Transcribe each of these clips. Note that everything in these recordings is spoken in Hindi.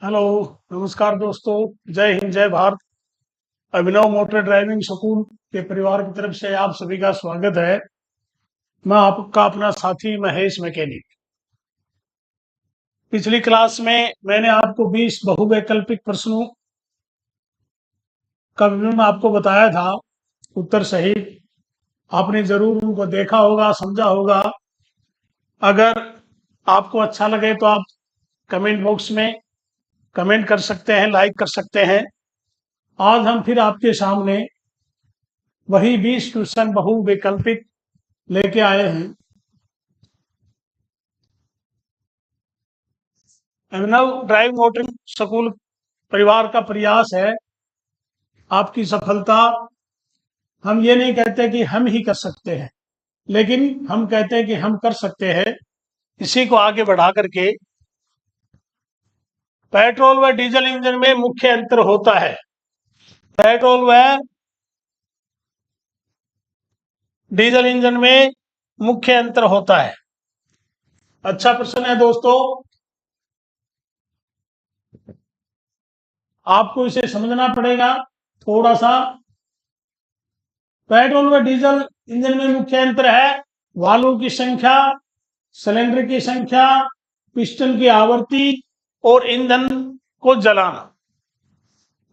हेलो, नमस्कार दोस्तों। जय हिंद, जय भारत। अभिनव मोटर ड्राइविंग स्कूल के परिवार की तरफ से आप सभी का स्वागत है। मैं आपका अपना साथी महेश मैकेनिक। पिछली क्लास में मैंने आपको 20 बहुवैकल्पिक प्रश्नों का विवरण आपको बताया था, उत्तर सहित। आपने जरूर उनको देखा होगा, समझा होगा। अगर आपको अच्छा लगे तो आप कमेंट बॉक्स में कमेंट कर सकते हैं, लाइक कर सकते हैं। आज हम फिर आपके सामने वही 20 क्वेश्चन बहुवैकल्पिक लेके आए हैं। अभिनव ड्राइव मोटरिंग स्कूल परिवार का प्रयास है आपकी सफलता। हम ये नहीं कहते कि हम ही कर सकते हैं, लेकिन हम कहते हैं कि हम कर सकते हैं। इसी को आगे बढ़ा करके पेट्रोल व डीजल इंजन में मुख्य अंतर होता है। पेट्रोल व डीजल इंजन में मुख्य अंतर होता है। अच्छा प्रश्न है दोस्तों, आपको इसे समझना पड़ेगा थोड़ा सा। पेट्रोल व डीजल इंजन में मुख्य अंतर है वाल्व की संख्या, सिलेंडर की संख्या, पिस्टन की आवृत्ति और ईंधन को जलाना।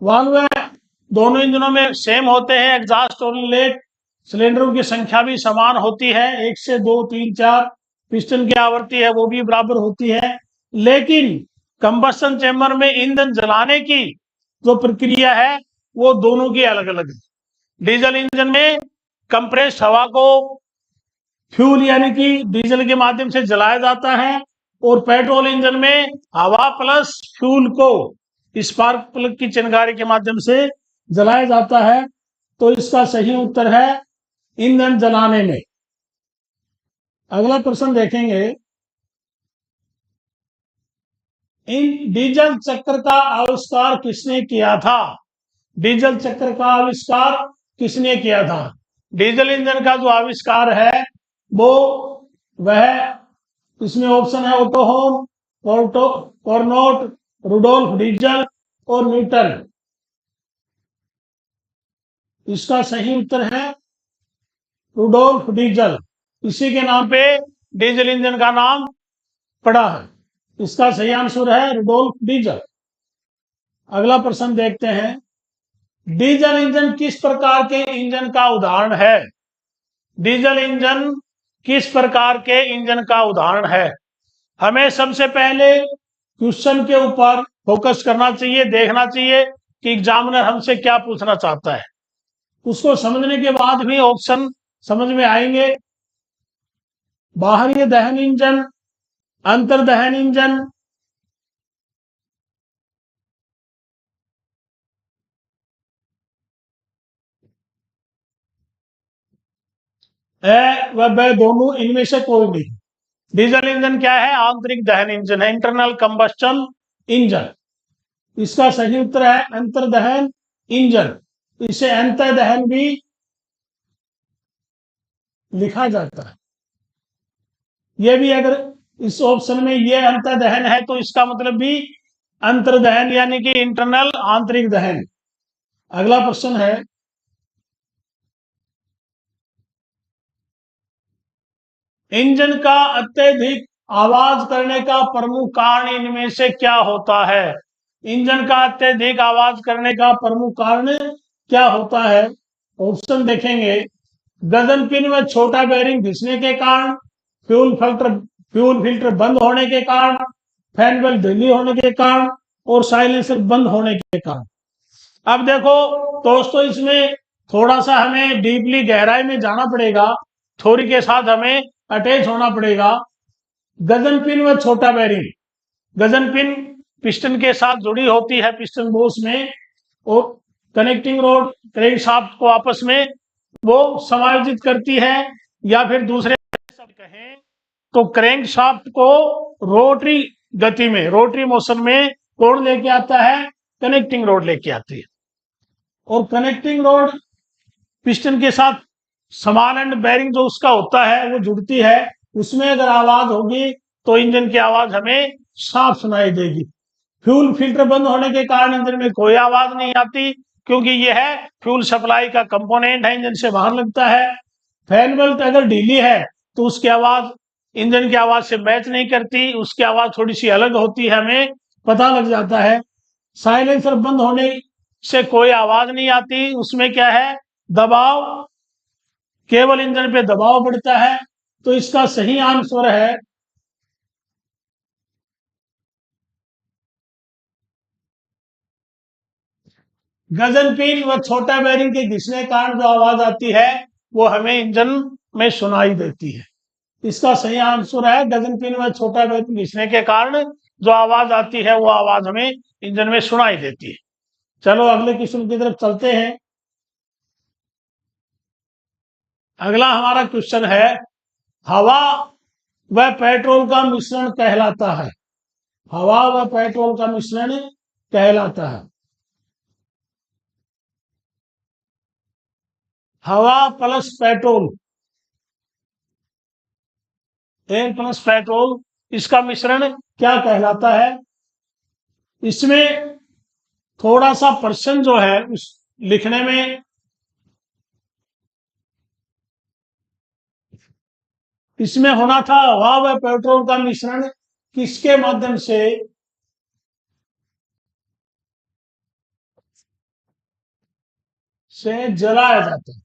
वाल्व दोनों इंजनों में सेम होते हैं। एग्जॉस्ट और इनलेट सिलेंडरों की संख्या भी समान होती है, 1 से 2 3 4। पिस्टन की आवृत्ति है वो भी बराबर होती है। लेकिन कंबस्टन चेंबर में ईंधन जलाने की जो प्रक्रिया है वो दोनों की अलग अलग है। डीजल इंजन में कंप्रेस्ड हवा को फ्यूल यानी कि डीजल के माध्यम से जलाया जाता है, और पेट्रोल इंजन में हवा प्लस फ्यूल को स्पार्क प्लग की चिंगारी के माध्यम से जलाया जाता है। तो इसका सही उत्तर है ईंधन जलाने में। अगला प्रश्न देखेंगे, इन डीजल चक्र का आविष्कार किसने किया था? डीजल चक्र का आविष्कार किसने किया था? डीजल इंजन का जो आविष्कार है वो वह, इसमें ऑप्शन है ओटो होम, कॉर्नोट, रुडोल्फ डीजल और न्यूटन। इसका सही उत्तर है रुडोल्फ डीजल। इसी के नाम पे डीजल इंजन का नाम पड़ा है। इसका सही आंसर है रुडोल्फ डीजल। अगला प्रश्न देखते हैं, डीजल इंजन किस प्रकार के इंजन का उदाहरण है? डीजल इंजन किस प्रकार के इंजन का उदाहरण है? हमें सबसे पहले क्वेश्चन के ऊपर फोकस करना चाहिए, देखना चाहिए कि एग्जामिनर हमसे क्या पूछना चाहता है। उसको समझने के बाद भी ऑप्शन समझ में आएंगे। बाहरी दहन इंजन, अंतर्दहन इंजन, वह दोनों इनमें से कोई नहीं। डीजल इंजन क्या है? आंतरिक दहन इंजन है, इंटरनल कंबस्टन इंजन। इसका सही उत्तर है अंतर्दहन इंजन। इसे अंतर्दहन भी लिखा जाता है। यह भी, अगर इस ऑप्शन में यह अंतर्दहन है तो इसका मतलब भी अंतर्दहन यानी कि इंटरनल, आंतरिक दहन। अगला प्रश्न है, इंजन का अत्यधिक आवाज करने का प्रमुख कारण इनमें से क्या होता है? इंजन का अत्यधिक आवाज करने का प्रमुख कारण क्या होता है? ऑप्शन देखेंगे, गगन पिन में छोटा बेरिंग घिसने के कारण, फ्यूल फिल्टर बंद होने के कारण, फैन बेल्ट ढीली होने के कारण, और साइलेंसर बंद होने के कारण। अब देखो दोस्तों, इसमें थोड़ा सा हमें डीपली गहराई में जाना पड़ेगा, थ्योरी के साथ हमें अटैच होना पड़ेगा। गगन पिन व छोटा बेरिंग, गगन पिन पिस्टन के साथ जुड़ी होती है पिस्टन बोस में, और कनेक्टिंग रोड क्रैंक शाफ्ट को आपस में वो समायोजित करती है। या फिर दूसरे शब्द कहें तो क्रैंक शाफ्ट को रोटरी गति में, रोटरी मोशन में कौन लेके आता है? कनेक्टिंग रोड लेके आती है। और कनेक्टिंग रोड पिस्टन के साथ समान एंड बेरिंग जो उसका होता है वो जुड़ती है। उसमें अगर आवाज होगी तो इंजन की आवाज हमें साफ सुनाई देगी। फ्यूल फिल्टर बंद होने के कारण इंजन में कोई आवाज नहीं आती, क्योंकि यह है फ्यूल सप्लाई का कंपोनेंट है, इंजन से बाहर लगता है। फैन बेल्ट अगर ढीली है तो उसकी आवाज इंजन की आवाज से मैच नहीं करती, उसकी आवाज थोड़ी सी अलग होती है, हमें पता लग जाता है। साइलेंसर बंद होने से कोई आवाज नहीं आती, उसमें क्या है, दबाव, केवल इंजन पे दबाव बढ़ता है। तो इसका सही आंसर है गजन पिन व छोटा बैरिंग के घिसने के कारण जो आवाज आती है वो हमें इंजन में सुनाई देती है। इसका सही आंसर है गजन पिन व छोटा बैरिंग घिसने के कारण जो आवाज आती है वो आवाज हमें इंजन में सुनाई देती है। चलो अगले क्वेश्चन की तरफ चलते हैं। अगला हमारा क्वेश्चन है, हवा व पेट्रोल का मिश्रण कहलाता है। हवा व पेट्रोल का मिश्रण कहलाता है। हवा plus petrol, air plus petrol, इसका मिश्रण क्या कहलाता है? इसमें थोड़ा सा पर्सन जो है उस लिखने में इसमें होना था, हवा व पेट्रोल का मिश्रण किसके माध्यम से जलाया जाता है।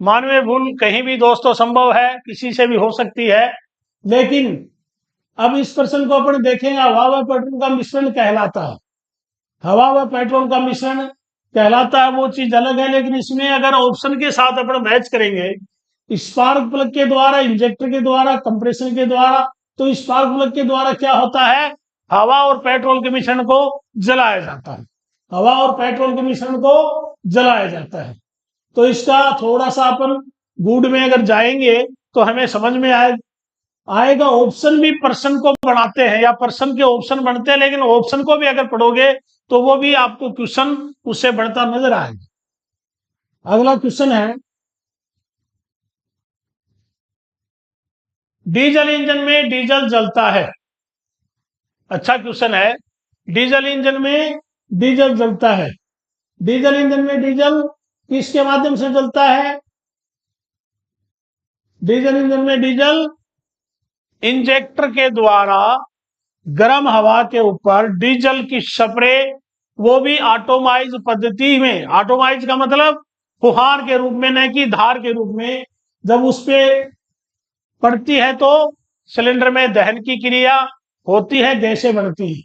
मानवीय भूल कहीं भी दोस्तों संभव है, किसी से भी हो सकती है, लेकिन अब इस प्रश्न को अपन देखेंगे, हवा व पेट्रोल का मिश्रण कहलाता है। हवा व पेट्रोल का मिश्रण कहलाता है वो चीज अलग है, लेकिन इसमें अगर ऑप्शन के साथ अपन मैच करेंगे, स्पार्क प्लग के द्वारा, इंजेक्टर के द्वारा, कंप्रेशन के द्वारा, तो स्पार्क प्लग के द्वारा क्या होता है, हवा और पेट्रोल के मिश्रण को जलाया जाता है। हवा और पेट्रोल के मिश्रण को जलाया जाता है। तो इसका थोड़ा सा अपन गूढ़ में अगर जाएंगे तो हमें समझ में आएगा। ऑप्शन भी पर्सन को बनाते हैं या पर्सन के ऑप्शन बनते हैं, लेकिन ऑप्शन को भी अगर पढ़ोगे तो वो भी आपको क्वेश्चन उससे बढ़ता नजर आएगा। अगला क्वेश्चन है, डीजल इंजन में डीजल जलता है। अच्छा क्वेश्चन है, डीजल इंजन में डीजल जलता है। डीजल इंजन में डीजल किसके माध्यम से जलता है? डीजल इंजन में डीजल इंजेक्टर के द्वारा गर्म हवा के ऊपर डीजल की स्प्रे, वो भी ऑटोमाइज पद्धति में। ऑटोमाइज का मतलब फुहार के रूप में, न कि धार के रूप में। जब उस पे पड़ती है तो सिलेंडर में दहन की क्रिया होती है, गैसें बनती है।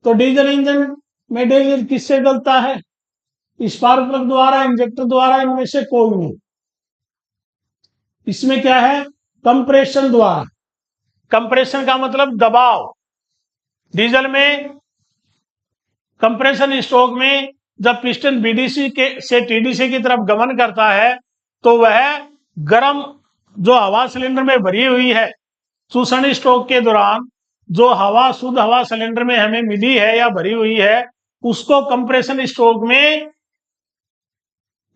तो डीजल इंजन में डीजल किससे जलता है? स्पार्क प्लग द्वारा, इंजेक्टर द्वारा, इनमें से कोई नहीं। इसमें क्या है, कंप्रेशन द्वारा। कंप्रेशन का मतलब दबाव। डीजल में कंप्रेशन स्ट्रोक में जब पिस्टन बीडीसी के से टीडीसी की तरफ गमन करता है तो वह गर्म जो हवा सिलेंडर में भरी हुई है, शोषण स्ट्रोक के दौरान जो हवा, शुद्ध हवा सिलेंडर में हमें मिली है या भरी हुई है, उसको कंप्रेशन स्ट्रोक में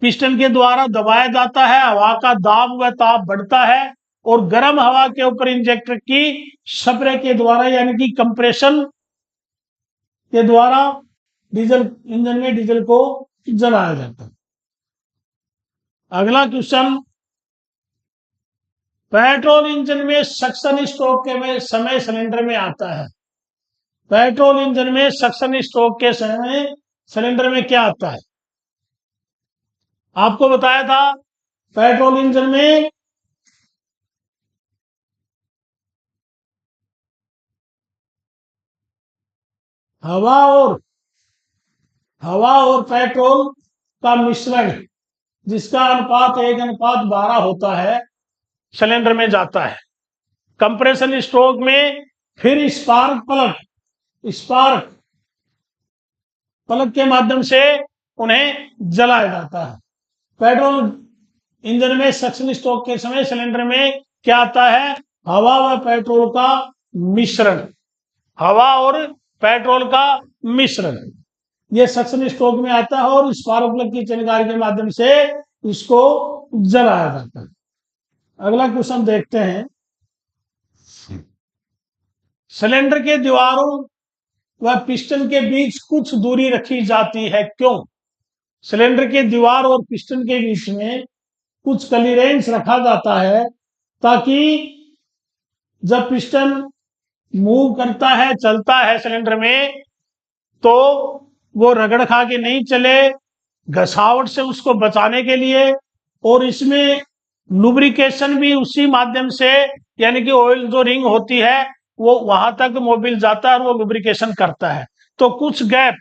पिस्टन के द्वारा दबाया जाता है। हवा का दाब व ताप बढ़ता है और गर्म हवा के ऊपर इंजेक्टर की स्प्रे के द्वारा, यानी कि कंप्रेशन के द्वारा डीजल इंजन में डीजल को जलाया जाता है। अगला क्वेश्चन, पेट्रोल इंजन में सक्शन स्ट्रोक के समय सिलेंडर में आता है। पेट्रोल इंजन में सक्शन स्ट्रोक के समय सिलेंडर में क्या आता है? आपको बताया था पेट्रोल इंजन में हवा और पेट्रोल का मिश्रण, जिसका अनुपात 1:12 होता है, सिलेंडर में जाता है। कंप्रेशन स्ट्रोक में फिर स्पार्क प्लग के माध्यम से उन्हें जलाया जाता है। पेट्रोल इंजन में सक्शन स्ट्रोक के समय सिलेंडर में क्या आता है? हवा व पेट्रोल का मिश्रण। हवा और पेट्रोल का मिश्रण ये सक्शन स्ट्रोक में आता है, और स्पार्क प्लग की चिनगारी के माध्यम से इसको जलाया जाता है। अगला क्वेश्चन देखते हैं। सिलेंडर के दीवारों व पिस्टन के बीच कुछ दूरी रखी जाती है, क्यों? सिलेंडर के दीवार और पिस्टन के बीच में कुछ क्लीयरेंस रखा जाता है ताकि जब पिस्टन मूव करता है, चलता है सिलेंडर में, तो वो रगड़ खा के नहीं चले, घसावट से उसको बचाने के लिए। और इसमें लुब्रिकेशन भी उसी माध्यम से, यानी कि ऑयल जो रिंग होती है वो वहां तक मोबिल जाता है और वो लुब्रिकेशन करता है। तो कुछ गैप,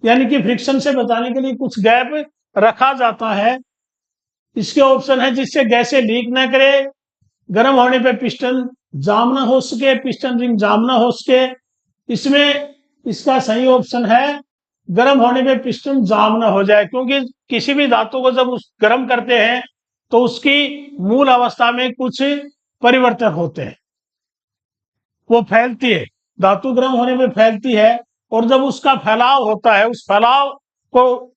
यानी कि फ्रिक्शन से बचाने के लिए कुछ गैप रखा जाता है। इसके ऑप्शन है जिससे गैसें लीक ना करे, गर्म होने पे पिस्टन जाम ना हो सके, पिस्टन रिंग जाम ना हो सके। इसमें इसका सही ऑप्शन है गर्म होने पे पिस्टन जाम ना हो जाए, क्योंकि किसी भी धातु को जब उस गर्म करते हैं तो उसकी मूल अवस्था में कुछ परिवर्तन होते हैं, वो फैलती है, धातु गर्म होने पे फैलती है। और जब उसका फैलाव होता है, उस फैलाव को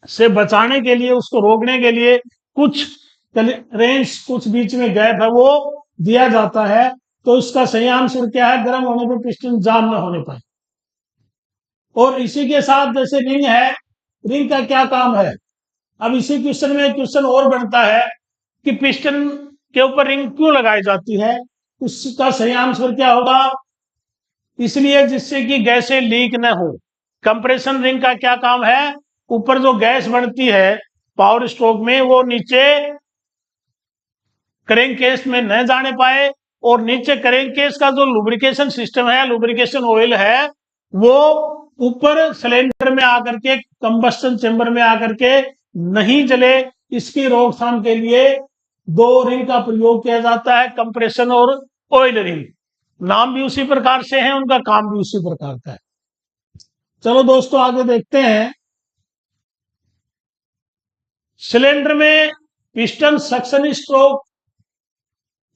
से बचाने के लिए, उसको रोकने के लिए कुछ रेंज, कुछ बीच में गैप है वो दिया जाता है। तो इसका सही आंसर क्या है? गर्म होने पर पिस्टन जाम ना होने पाए। और इसी के साथ जैसे रिंग है, रिंग का क्या काम है? अब इसी क्वेश्चन में क्वेश्चन और बनता है कि पिस्टन के ऊपर रिंग क्यों लगाई जाती है? उसका सही आंसर क्या होगा? इसलिए जिससे कि गैसें लीक न हो। कंप्रेशन रिंग का क्या काम है? ऊपर जो गैस बनती है पावर स्ट्रोक में, वो नीचे क्रैंक केस में न जाने पाए, और नीचे क्रैंक केस का जो लुब्रिकेशन सिस्टम है, लुब्रिकेशन ऑयल है, वो ऊपर सिलेंडर में आकर के, कंबस्टन चेंबर में आकर के नहीं जले। इसकी रोकथाम के लिए दो रिंग का प्रयोग किया जाता है, कंप्रेशन और ऑयल रिंग। नाम भी उसी प्रकार से है, उनका काम भी उसी प्रकार का है। चलो दोस्तों आगे देखते हैं। सिलेंडर में पिस्टन सक्शन स्ट्रोक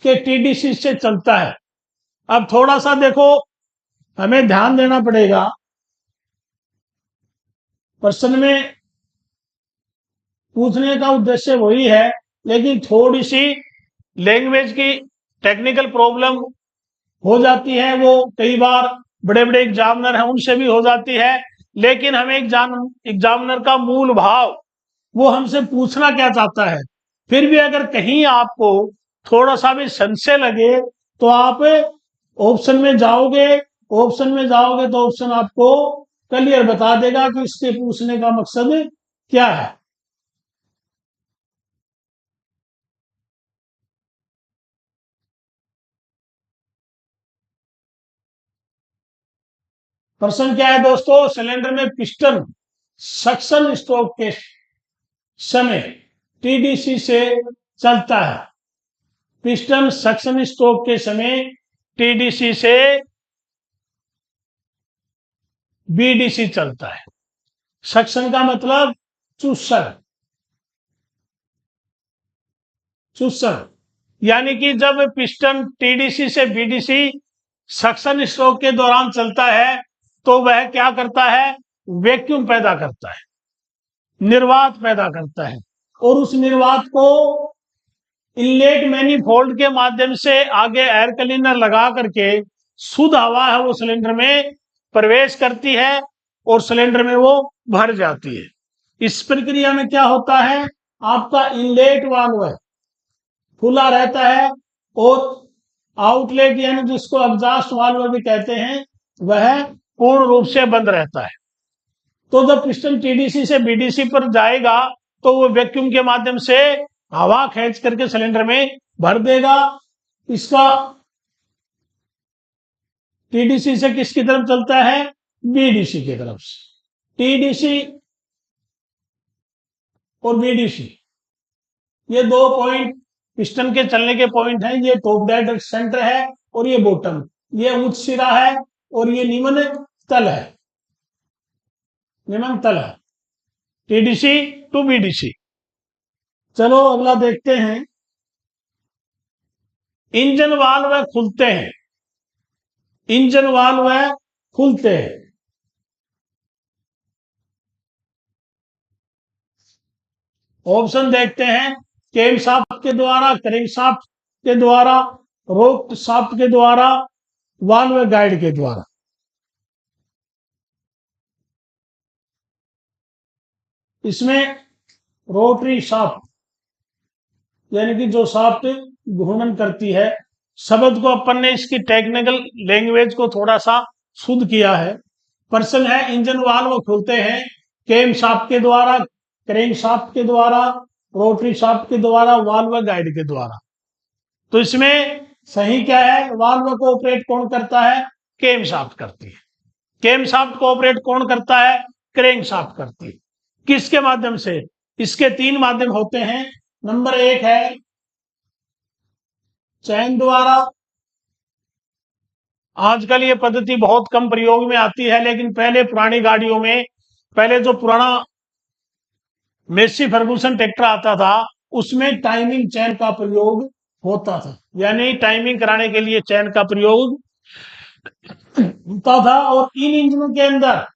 के टीडीसी से चलता है। अब थोड़ा सा देखो, हमें ध्यान देना पड़ेगा। प्रश्न में पूछने का उद्देश्य वही है, लेकिन थोड़ी सी लैंग्वेज की टेक्निकल प्रॉब्लम हो जाती है। वो कई बार बड़े बड़े एग्जामिनर हैं उनसे भी हो जाती है। लेकिन हमें एग्जामिनर का मूल भाव, वो हमसे पूछना क्या चाहता है। फिर भी अगर कहीं आपको थोड़ा सा भी संशय लगे तो आप ऑप्शन में जाओगे, ऑप्शन में जाओगे तो ऑप्शन आपको क्लियर बता देगा कि इसके पूछने का मकसद क्या है। प्रश्न क्या है दोस्तों? सिलेंडर में पिस्टन सक्शन स्ट्रोक के समय टीडीसी से चलता है। पिस्टन सक्शन स्ट्रोक के समय टीडीसी से बीडीसी चलता है। सक्शन का मतलब चूसर, चूसर, यानी कि जब पिस्टन टीडीसी से बीडीसी सक्शन स्ट्रोक के दौरान चलता है तो वह क्या करता है? वैक्यूम पैदा करता है, निर्वात पैदा करता है। और उस निर्वात को इनलेट मैनिफोल्ड के माध्यम से आगे एयर क्लीनर लगा करके शुद्ध हवा है वो सिलेंडर में प्रवेश करती है और सिलेंडर में वो भर जाती है। इस प्रक्रिया में क्या होता है? आपका इनलेट वाल्व खुला रहता है और आउटलेट, यानी जिसको एग्जॉस्ट वाल्व भी कहते हैं, वह पूर्ण रूप से बंद रहता है। तो जब पिस्टन टीडीसी से बीडीसी पर जाएगा तो वो वैक्यूम के माध्यम से हवा खींच करके सिलेंडर में भर देगा। इसका टीडीसी से किसकी तरफ चलता है? बीडीसी की तरफ से। टीडीसी और बीडीसी, ये दो पॉइंट पिस्टन के चलने के पॉइंट हैं। ये टॉप डेड सेंटर है और ये बॉटम, ये उच्च सिरा है और ये निम्न तल है, निम्न तल है, टीडीसी टू बीडीसी। चलो अगला देखते हैं। इंजन वाल्व खुलते हैं, इंजन वाल्व खुलते हैं। ऑप्शन देखते हैं। केम शाफ्ट के द्वारा, क्रैंक शाफ्ट के द्वारा, रोप शाफ्ट के द्वारा, वाल्व गाइड के द्वारा। इसमें रोटरी शाफ्ट यानी कि जो शाफ्ट घूर्णन करती है, शब्द को अपन ने इसकी टेक्निकल लैंग्वेज को थोड़ा सा शुद्ध किया है। प्रश्न है इंजन वाल्व खुलते हैं केम शाफ्ट के द्वारा, क्रैंक शाफ्ट के द्वारा, रोटरी शाफ्ट के द्वारा, वाल्व गाइड के द्वारा। तो इसमें सही क्या है? वाल्व को ऑपरेट कौन करता है? केम शाफ्ट करती है। केम शाफ्ट को ऑपरेट कौन करता है? क्रैंक शाफ्ट करती है। किसके माध्यम से? इसके 3 माध्यम होते हैं। नंबर 1 है चैन द्वारा। आजकल ये पद्धति बहुत कम प्रयोग में आती है, लेकिन पहले पुरानी गाड़ियों में, पहले जो पुराना मेसी फर्गुसन ट्रैक्टर आता था उसमें टाइमिंग चैन का प्रयोग होता था, यानी टाइमिंग कराने के लिए चैन का प्रयोग होता था। और इन इंजनों के अंदर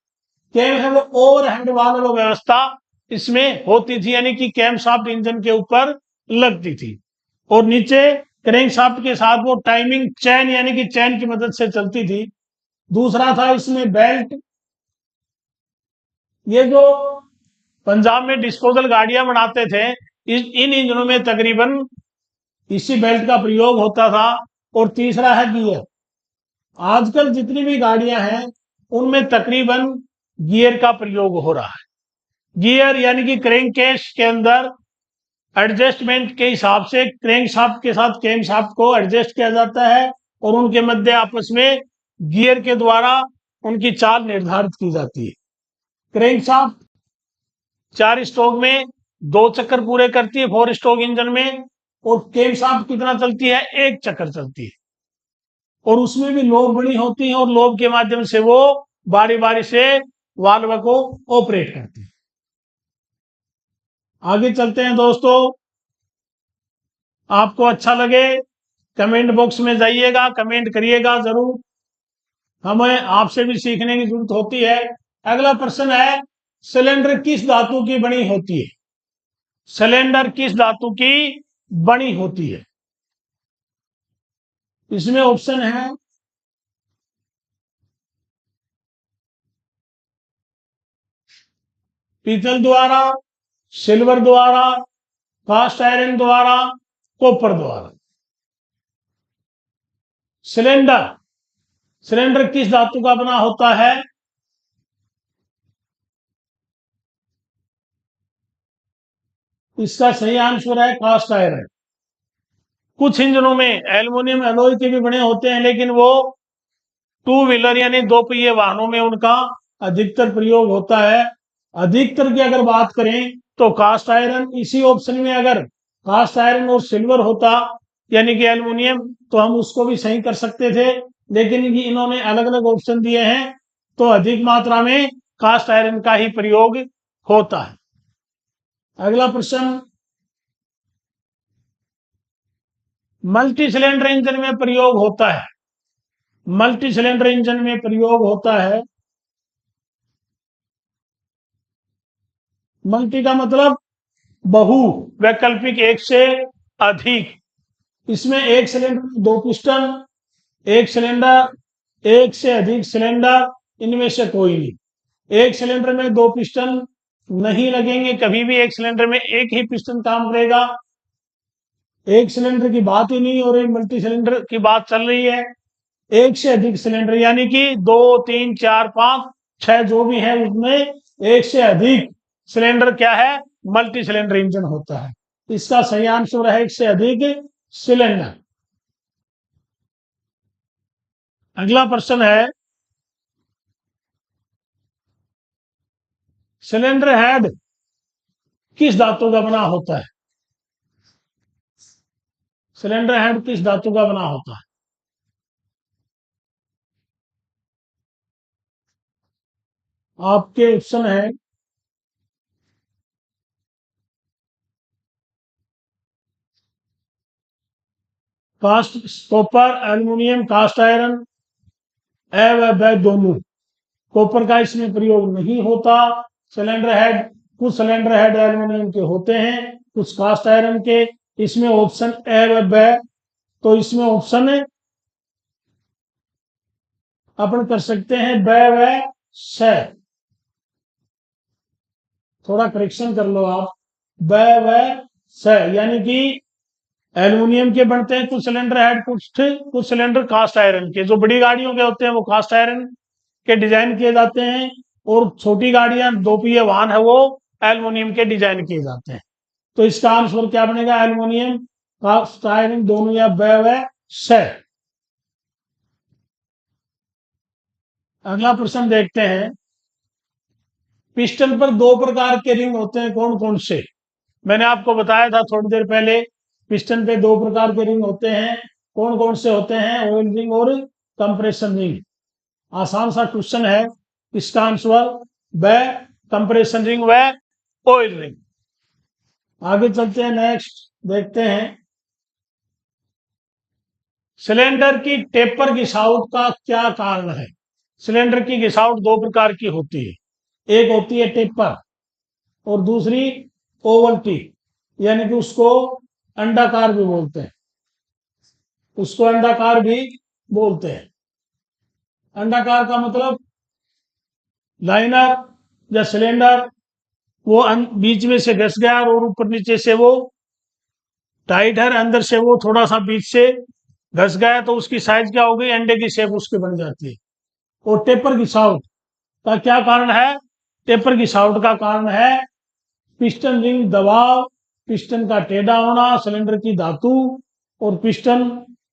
कैम है वो ओवरहेड वाल्व व्यवस्था इसमें होती थी, यानी कि कैम शाफ्ट इंजन के ऊपर लगती थी और नीचे क्रैंक शाफ्ट के साथ वो टाइमिंग चैन यानी कि चैन की मदद से चलती थी। दूसरा था इसमें बेल्ट। ये जो पंजाब में डिस्पोजल गाड़ियां बनाते थे, इन इंजनों में तकरीबन इसी बेल्ट का प्रयोग होता था। और तीसरा है गियर। आजकल जितनी भी गाड़ियां हैं उनमें तकरीबन गियर का प्रयोग हो रहा है। गियर यानी कि क्रैंक केस के अंदर एडजस्टमेंट के हिसाब से क्रैंक शाफ्ट के साथ कैम शाफ्ट को एडजस्ट किया जाता है और उनके मध्य आपस में गियर के द्वारा उनकी चाल निर्धारित की जाती है। क्रैंक शाफ्ट 4 स्ट्रोक में 2 चक्कर पूरे करती है 4 स्ट्रोक इंजन में, और कैम शाफ्ट कितना चलती है? 1 चक्कर चलती है। और उसमें भी लोब बनी होती है और लोब के माध्यम से वो बारी बारी से वाल्व को ऑपरेट करती है। आगे चलते हैं दोस्तों। आपको अच्छा लगे कमेंट बॉक्स में जाइएगा, कमेंट करिएगा जरूर, हमें आपसे भी सीखने की जरूरत होती है। अगला प्रश्न है सिलेंडर किस धातु की बनी होती है? सिलेंडर किस धातु की बनी होती है? इसमें ऑप्शन है पीतल द्वारा, सिल्वर द्वारा, कास्ट आयरन द्वारा, कॉपर द्वारा। सिलेंडर सिलेंडर किस धातु का बना होता है? इसका सही आंसर है कास्ट आयरन। कुछ इंजनों में एल्युमिनियम एलॉय के भी बने होते हैं, लेकिन वो 2 व्हीलर यानी 2 पहिए वाहनों में उनका अधिकतर प्रयोग होता है। अधिकतर की अगर बात करें तो कास्ट आयरन। इसी ऑप्शन में अगर कास्ट आयरन और सिल्वर होता यानी कि एल्युमिनियम, तो हम उसको भी सही कर सकते थे, लेकिन इन्होंने अलग अलग ऑप्शन दिए हैं तो अधिक मात्रा में कास्ट आयरन का ही प्रयोग होता है। अगला प्रश्न, मल्टी सिलेंडर इंजन में प्रयोग होता है। मल्टी सिलेंडर इंजन में प्रयोग होता है। मल्टी का मतलब बहु, वैकल्पिक, एक से अधिक। इसमें एक सिलेंडर में 2 पिस्टन, एक सिलेंडर, एक से अधिक सिलेंडर, इनमें से कोई नहीं। एक सिलेंडर में 2 पिस्टन नहीं लगेंगे कभी भी, एक सिलेंडर में एक ही पिस्टन काम करेगा। एक सिलेंडर की बात ही नहीं और एक मल्टी सिलेंडर की बात चल रही है। एक से अधिक सिलेंडर यानी कि 2, 3, 4, 5, 6 जो भी है उसमें एक से अधिक सिलेंडर क्या है? मल्टी सिलेंडर इंजन होता है। इसका सही आंसर है एक से अधिक सिलेंडर। अगला प्रश्न है सिलेंडर हेड किस धातु का बना होता है? सिलेंडर हेड किस धातु का बना होता है? आपके ऑप्शन है cast copper, aluminium, cast iron, व दोनों। कॉपर का इसमें प्रयोग नहीं होता। सिलेंडर हेड, कुछ सिलेंडर हेड एल्युमिनियम के होते हैं कुछ कास्ट आयरन के। इसमें ऑप्शन ए व ब, तो इसमें ऑप्शन अपन कर सकते हैं ब व स। थोड़ा करेक्शन कर लो आप, ब व स, यानी कि एल्युमिनियम के बनते हैं कुछ सिलेंडर हेड, कुछ सिलेंडर कास्ट आयरन के। जो बड़ी गाड़ियों के होते हैं वो कास्ट आयरन के डिजाइन किए जाते हैं, और छोटी गाड़ियां दो पहिए वाहन है वो एल्युमिनियम के डिजाइन किए जाते हैं। तो इसका आंसर क्या बनेगा? एल्युमिनियम, कास्ट आयरन दोनों, या ब व स। अगला प्रश्न देखते हैं। पिस्टन पर दो प्रकार के रिंग होते हैं, कौन कौन से? मैंने आपको बताया था थोड़ी देर पहले, पिस्टन पे दो प्रकार के रिंग होते हैं, कौन कौन से होते हैं? ऑयल रिंग और कंप्रेशन रिंग। आसान सा क्वेश्चन है, इसका आंसर ब कंप्रेशन रिंग व ऑयल रिंग। आगे चलते हैं, नेक्स्ट देखते हैं। सिलेंडर की टेपर घिसावट का क्या कारण है? सिलेंडर की घिसावट दो प्रकार की होती है, एक होती है टेपर और दूसरी ओवल टिप, यानी कि उसको अंडाकार भी बोलते हैं, उसको अंडाकार भी बोलते हैं। अंडाकार का मतलब लाइनर या सिलेंडर वो बीच में से घस गया और ऊपर नीचे से वो टाइट है, अंदर से वो थोड़ा सा बीच से घस गया, तो उसकी साइज क्या हो गई? अंडे की शेप उसकी बन जाती है। और टेपर घिसावट का क्या कारण है? टेपर घिसावट का कारण है पिस्टन रिंग दबाव, पिस्टन का टेढ़ा होना, सिलेंडर की धातु, और पिस्टन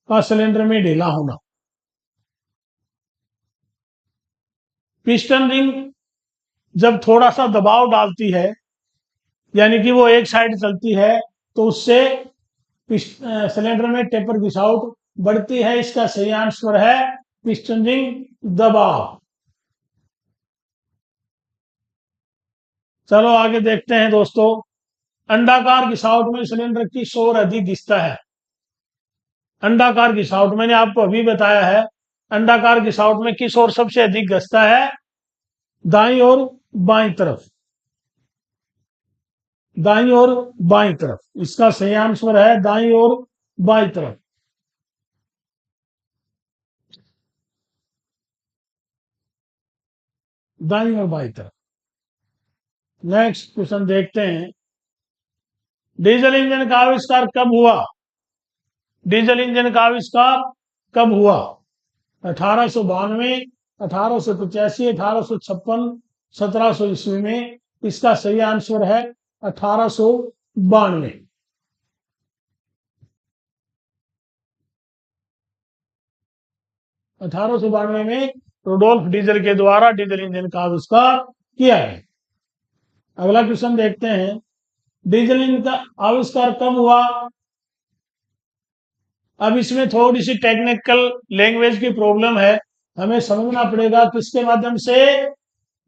का सिलेंडर में ढीला होना। पिस्टन रिंग जब थोड़ा सा दबाव डालती है, यानी कि वो एक साइड चलती है, तो उससे सिलेंडर में टेपर घिसावट बढ़ती है। इसका सही आंसर है पिस्टन रिंग दबाव। चलो आगे देखते हैं दोस्तों। अंडाकार घिसावट में सिलेंडर की शोर अधिक घिसता है। अंडाकार घिसावट मैंने आपको अभी बताया है, अंडाकार घिसावट में किस ओर सबसे अधिक घसता है? दाईं और बाईं तरफ, दाईं और बाईं तरफ। इसका सही आंसर है दाईं और बाईं तरफ। दाईं और बाईं तरफ। नेक्स्ट क्वेश्चन देखते हैं। डीजल इंजन का आविष्कार कब हुआ? डीजल इंजन का आविष्कार कब हुआ? 1892, 1885, 1856, 1700 ईस्वी में। इसका सही आंसर है 1892। 1892 में रुडोल्फ डीजल के द्वारा डीजल इंजन का आविष्कार किया है। अगला क्वेश्चन देखते हैं। डीजल इंजन का आविष्कार कब हुआ? अब इसमें थोड़ी सी टेक्निकल लैंग्वेज की प्रॉब्लम है, हमें समझना पड़ेगा किसके माध्यम से।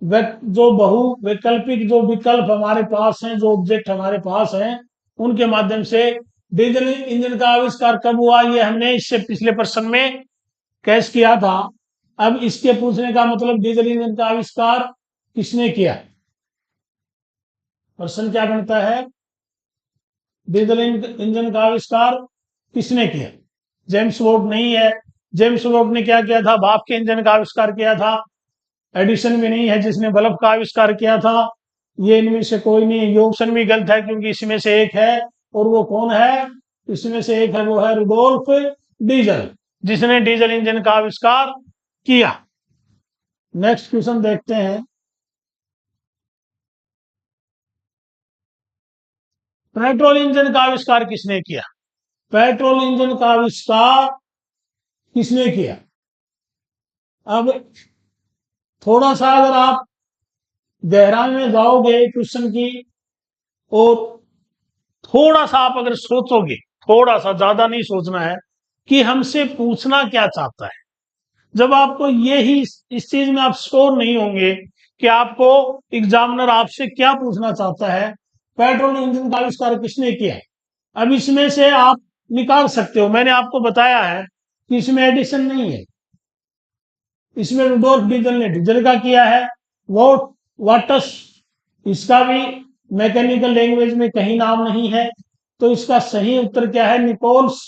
जो बहु वैकल्पिक जो विकल्प हमारे पास हैं, जो ऑब्जेक्ट हमारे पास हैं, उनके माध्यम से। डीजल इंजन का आविष्कार कब हुआ, ये हमने इससे पिछले प्रश्न में कैश किया था। अब इसके पूछने का मतलब डीजल इंजन का आविष्कार किसने किया? प्रश्न क्या बनता है? डीजल इंजन का आविष्कार किसने किया? जेम्स वॉट नहीं है। जेम्स वॉट ने क्या किया था? भाप के इंजन का आविष्कार किया था। एडिसन भी नहीं है जिसने बल्ब का आविष्कार किया था। ये इनमें से कोई नहीं है। ये ऑप्शन भी गलत है क्योंकि इसमें से एक है, और वो कौन है? इसमें से एक है, वो है रुडोल्फ डीजल, जिसने डीजल इंजन का आविष्कार किया। नेक्स्ट क्वेश्चन देखते हैं। पेट्रोल इंजन का आविष्कार किसने किया? पेट्रोल इंजन का आविष्कार किसने किया? अब थोड़ा सा अगर आप गहराई में जाओगे क्वेश्चन की, और थोड़ा सा आप अगर सोचोगे, थोड़ा सा, ज्यादा नहीं सोचना है, कि हमसे पूछना क्या चाहता है। जब आपको ये ही इस चीज में आप श्योर नहीं होंगे कि आपको एग्जामिनर आपसे क्या पूछना चाहता है, पेट्रोल इंजन का आविष्कार किसने किया, अब इसमें से आप निकाल सकते हो। मैंने आपको बताया है कि इसमें एडिशन नहीं है, इसमें रुडोल्फ डीजल ने डीजल का किया है। वॉट वाटस इसका भी मैकेनिकल लैंग्वेज में कहीं नाम नहीं है। तो इसका सही उत्तर क्या है? निकोल्स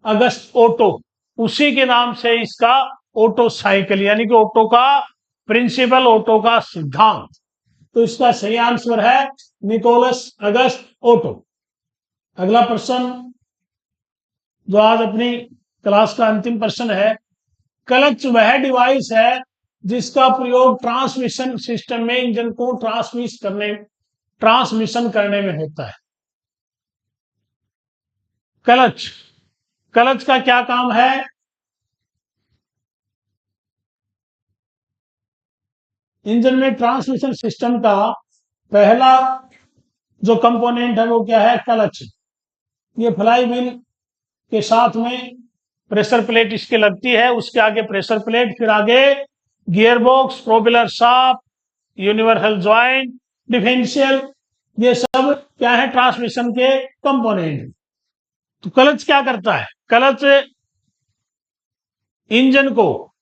अगस्त ओटो, उसी के नाम से इसका ओटो साइकिल, यानी कि ओटो का प्रिंसिपल, ओटो का सिद्धांत। तो इसका सही आंसर है निकोलस अगस्त ओटो। अगला प्रश्न जो आज अपनी क्लास का अंतिम प्रश्न है, क्लच वह डिवाइस है जिसका प्रयोग ट्रांसमिशन सिस्टम में इंजन को ट्रांसमिशन करने में होता है। क्लच, क्लच का क्या काम है? इंजन में ट्रांसमिशन सिस्टम का पहला जो कंपोनेंट है वो क्या है? क्लच। ये फ्लाई व्हील के साथ में प्रेशर प्लेट इसके लगती है, उसके आगे प्रेशर प्लेट, फिर आगे gear box, propeller shaft, universal joint, differential, ये सब क्या है? ट्रांसमिशन के कंपोनेंट। तो क्लच क्या करता है? क्लच इंजन को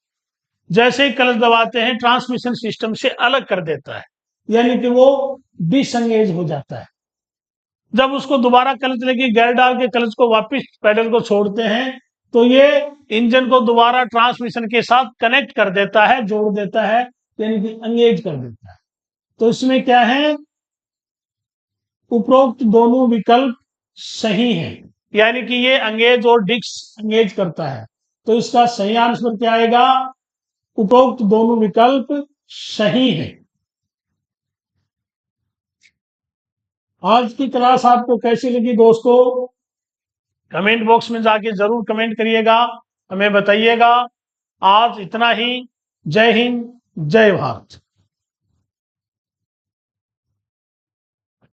जैसे ही क्लच दबाते हैं ट्रांसमिशन सिस्टम से अलग कर देता है, यानी कि वो डिसंगेज हो जाता है। जब उसको दोबारा क्लच लेके गियर डाल के क्लच को वापस पेडल को छोड़ते हैं तो ये इंजन को दोबारा ट्रांसमिशन के साथ कनेक्ट कर देता है, जोड़ देता है, यानी कि एंगेज कर देता है। तो इसमें क्या है? उपरोक्त दोनों विकल्प सही हैं, यानी कि ये एंगेज और डिसएंगेज करता है। तो इसका सही आंसर क्या आएगा? उपरोक्त दोनों विकल्प सही है। आज की क्लास आपको कैसी लगी दोस्तों? कमेंट बॉक्स में जाके जरूर कमेंट करिएगा, हमें बताइएगा। आज इतना ही। जय हिंद, जय भारत।